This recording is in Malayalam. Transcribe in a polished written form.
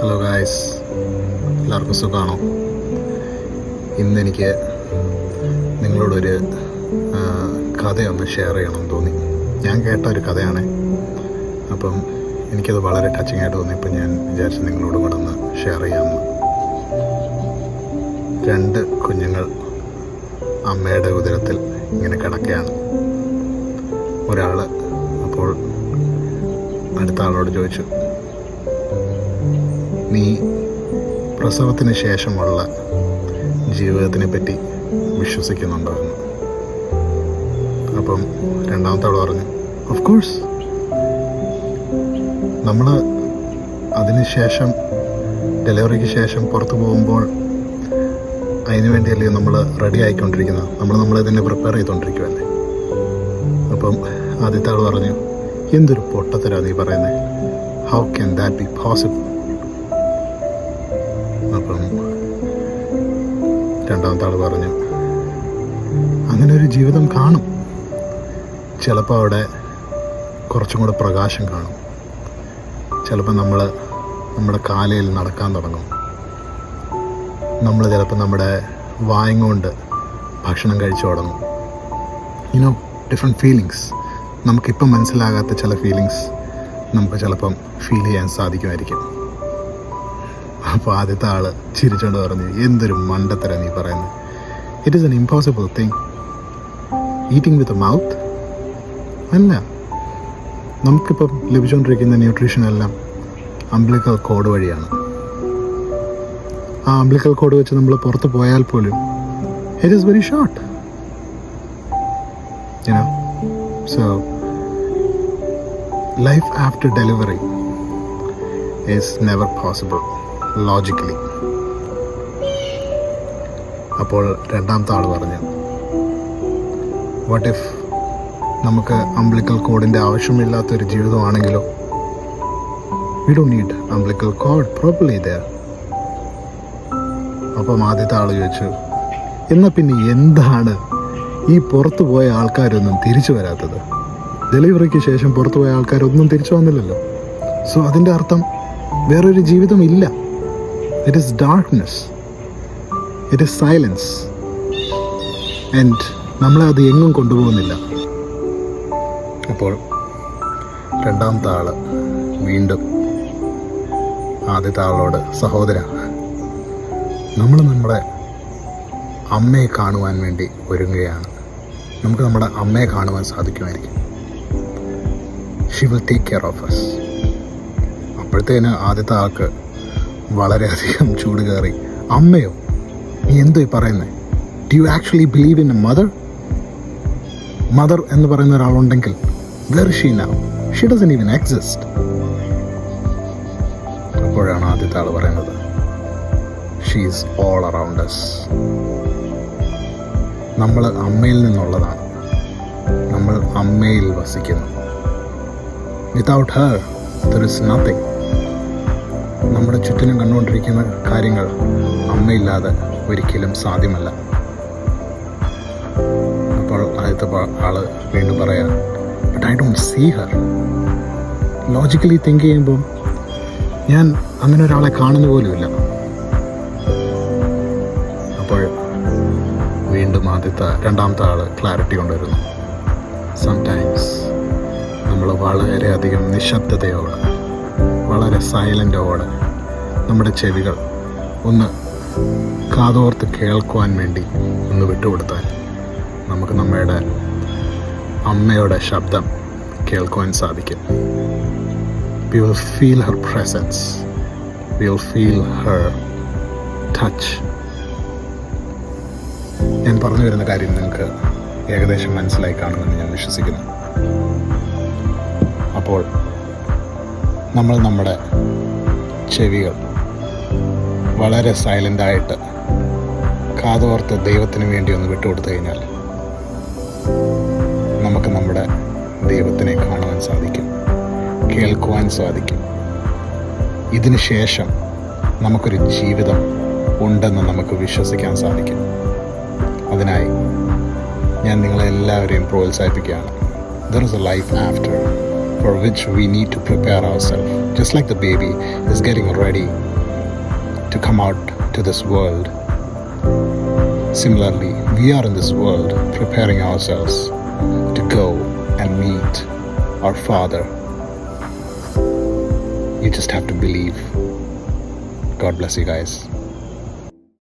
ഹലോ ഗായ്സ്, എല്ലാവർക്കും സുഖമാണോ? ഇന്നെനിക്ക് നിങ്ങളോടൊരു കഥയൊന്ന് ഷെയർ ചെയ്യണമെന്ന് തോന്നി. ഞാൻ കേട്ട ഒരു കഥയാണ്. അപ്പം എനിക്കത് വളരെ ടച്ചിങ് ആയിട്ട് തോന്നിയപ്പോൾ ഞാൻ വിചാരിച്ചു നിങ്ങളോട് കൂടെ ഒന്ന് ഷെയർ ചെയ്യാമെന്ന്. 2 കുഞ്ഞുങ്ങൾ അമ്മയുടെ ഉദരത്തിൽ ഇങ്ങനെ കിടക്കുകയാണ്. ഒരാൾ അപ്പോൾ അടുത്ത ആളോട് ചോദിച്ചു, നീ പ്രസവത്തിന് ശേഷമുള്ള ജീവിതത്തിനെ പറ്റി വിശ്വസിക്കുന്നുണ്ടോ എന്ന്. അപ്പം രണ്ടാമത്തെ ആൾ പറഞ്ഞു, ഓഫ് കോഴ്സ്. നമ്മൾ അതിനുശേഷം ഡെലിവറിക്ക് ശേഷം പുറത്തു പോകുമ്പോൾ അതിനു വേണ്ടിയല്ലേ നമ്മൾ റെഡി ആയിക്കൊണ്ടിരിക്കുന്നത്. നമ്മളിതിനെ പ്രിപ്പയർ ചെയ്തുകൊണ്ടിരിക്കുമല്ലേ. അപ്പം ആദ്യത്തെ ആൾ പറഞ്ഞു, എന്തൊരു പൊട്ടത്തരാ നീ പറയുന്നത്, how can that be possible? അപ്പം രണ്ടാമത്തെ ആൾ പറഞ്ഞു, അങ്ങനെ ഒരു ജീവിതം കാണും. ചിലപ്പോൾ അവിടെ കുറച്ചും കൂടെ പ്രകാശം കാണും. ചിലപ്പോൾ നമ്മുടെ കാലയിൽ നടക്കാൻ തുടങ്ങും. നമ്മൾ ചിലപ്പോൾ നമ്മുടെ വായും കൊണ്ട് ഭക്ഷണം കഴിച്ചു തുടങ്ങും. Different feelings. നമുക്കിപ്പം മനസ്സിലാകാത്ത ചില ഫീലിങ്സ് നമുക്ക് ചിലപ്പം ഫീൽ ചെയ്യാൻ സാധിക്കുമായിരിക്കും. അപ്പോൾ ആദ്യത്തെ ആൾ ചിരിച്ചുകൊണ്ട് പറഞ്ഞു, എന്തൊരു മണ്ടത്തര നീ പറയുന്നത്. It is N impossible thing. Eating with a mouth അല്ല. നമുക്കിപ്പം ലഭിച്ചുകൊണ്ടിരിക്കുന്ന ന്യൂട്രീഷൻ എല്ലാം അംബ്ലിക്കൽ കോഡ് വഴിയാണ്. ആ അംബ്ലിക്കൽ കോഡ് വെച്ച് നമ്മൾ പുറത്ത് പോയാൽ പോലും it is very short. So life after delivery is never possible logically. അപ്പോൾ രണ്ടാമത്തെ ആൾ പറഞ്ഞു, വാട്ട് ഇഫ് നമുക്ക് അംബ്ലിക്കൽ കോഡിൻ്റെ ആവശ്യമില്ലാത്തൊരു ജീവിതമാണെങ്കിലോ? We don't need umbilical cord properly there. അപ്പം ആദ്യത്തെ ആൾ ചോദിച്ചു, എന്നാൽ പിന്നെ എന്താണ് ഈ പുറത്തു പോയ ആൾക്കാരൊന്നും തിരിച്ചു വരാത്തത്? ഡെലിവറിക്ക് ശേഷം പുറത്തു പോയ ആൾക്കാരൊന്നും തിരിച്ചു വന്നില്ലല്ലോ. സോ അതിൻ്റെ അർത്ഥം വേറൊരു ജീവിതം ഇല്ല. It is darkness, it is silence, and നമ്മളെ അത് എങ്ങും കൊണ്ടുപോകുന്നില്ല. അപ്പോൾ രണ്ടാമത്തെ ആൾ വീണ്ടും ആദ്യത്തെ ആളോട്, സഹോദര, നമ്മുടെ അമ്മയെ കാണുവാൻ വേണ്ടി ഒരുങ്ങുകയാണ്. നമുക്ക് നമ്മുടെ അമ്മയെ കാണുവാൻ സാധിക്കുമായിരിക്കും. She will take care of us. അപ്പോഴത്തേന് ആദ്യത്തെ ആൾക്ക് വളരെയധികം ചൂട് കയറി. അമ്മയോ? നീ എന്തോ പറയുന്നത്? Do you actually believe in a mother എന്ന് പറയുന്ന ഒരാളുണ്ടെങ്കിൽ where she now? She doesn't even exist. അപ്പോഴാണ് ആദ്യത്തെ ആൾ പറയുന്നത്, she is all around us. നമ്മൾ അമ്മയിൽ നിന്നുള്ളതാണ്. നമ്മൾ അമ്മയിൽ വസിക്കുന്നു. Without her there is nothing. നമ്മുടെ ചുറ്റിനും കണ്ടുകൊണ്ടിരിക്കുന്ന കാര്യങ്ങൾ അമ്മയില്ലാതെ ഒരിക്കലും സാധ്യമല്ല. അപ്പോൾ ആദ്യത്തെ ആള് വീണ്ടും പറയാം, but I don't see her. Logically think ചെയ്യുമ്പോൾ ഞാൻ അങ്ങനെ ഒരാളെ കാണുന്ന പോലുമില്ല. അപ്പോൾ വീണ്ടും രണ്ടാമത്തെ ആൾ ക്ലാരിറ്റി കൊണ്ടുവരുന്നു. സംടൈംസ് നമ്മൾ വളരെയധികം നിശബ്ദതയോടെ, വളരെ സൈലൻ്റോടെ നമ്മുടെ ചെവികൾ ഒന്ന് കാതോർത്ത് കേൾക്കുവാൻ വേണ്ടി ഒന്ന് വിട്ടുകൊടുത്താൽ നമുക്ക് നമ്മുടെ അമ്മയുടെ ശബ്ദം കേൾക്കുവാൻ സാധിക്കും. We will feel her presence, we will feel her touch. ഞാൻ പറഞ്ഞു വരുന്ന കാര്യം നിങ്ങൾക്ക് ഏകദേശം മനസ്സിലായി കാണുമെന്ന് ഞാൻ വിശ്വസിക്കുന്നു. അപ്പോൾ നമ്മൾ നമ്മുടെ ചെവികൾ വളരെ സൈലൻ്റായിട്ട് കാതോർത്ത് ദൈവത്തിന് വേണ്ടി ഒന്ന് വിട്ടുകൊടുത്തു കഴിഞ്ഞാൽ നമുക്ക് നമ്മുടെ ദൈവത്തിനെ കാണുവാൻ സാധിക്കും, കേൾക്കുവാൻ സാധിക്കും. ഇതിന് ശേഷം നമുക്കൊരു ജീവിതം ഉണ്ടെന്ന് നമുക്ക് വിശ്വസിക്കാൻ സാധിക്കും. അതിനായി ഞാൻ നിങ്ങളെല്ലാവരെയും പ്രോത്സാഹിപ്പിക്കുകയാണ്. There is a life after. for which we need to prepare ourselves. Just like the baby is getting ready to come out to this world, similarly, we are in this world preparing ourselves to go and meet our Father. You just have to believe. God bless you guys.